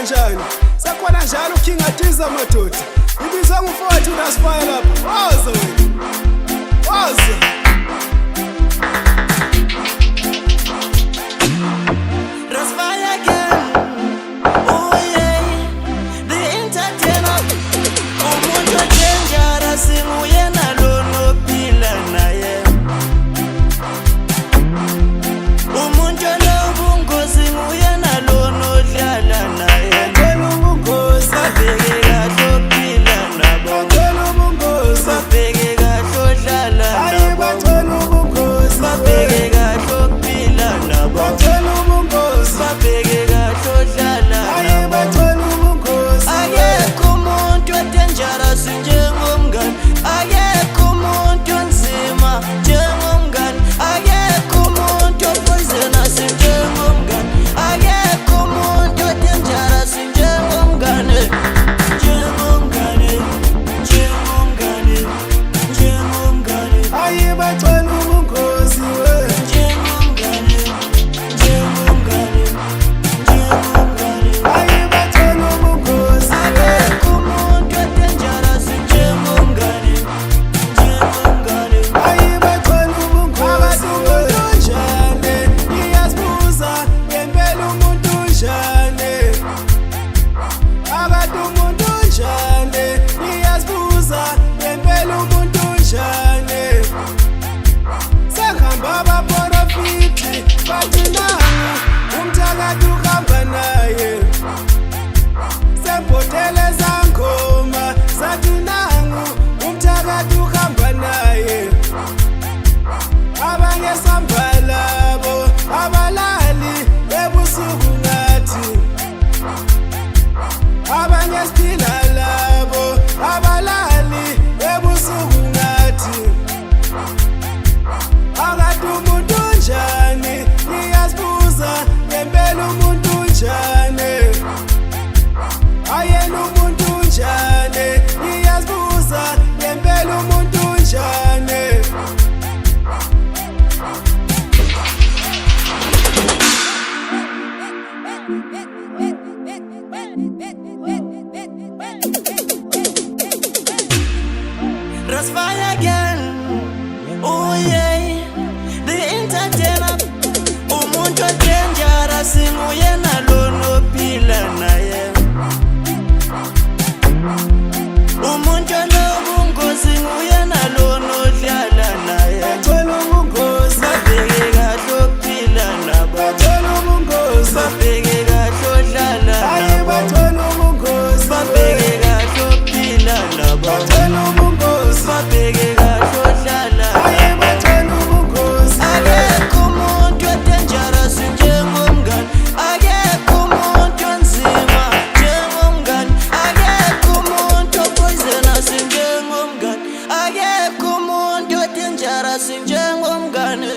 kanjani sakhona njalo uKing Adiza madoda ibizwa ngufowethu uNasifaya lapha waza wena waza Rasifaya again, oh yeah, the entertainer. Umuntu dangerous nguye nalono phila naye. Umuntu nobungozi nguye nalono dlala naye. Bathola ubungozi babheke kahle ukuphila nabo. Bathola ubungozi babheke kahle udlala nabo. Bathola ubungozi babheke kahle ukuphila nabo. Bathola ubungozi babheke kahle udlala bathola ubungozi. Akekho umuntu dangerous njengomngani. Akekho umuntu onzima njengomngani. Akekho umuntu poisonous njengomngani. Akekho umuntu dangerous njengomngani.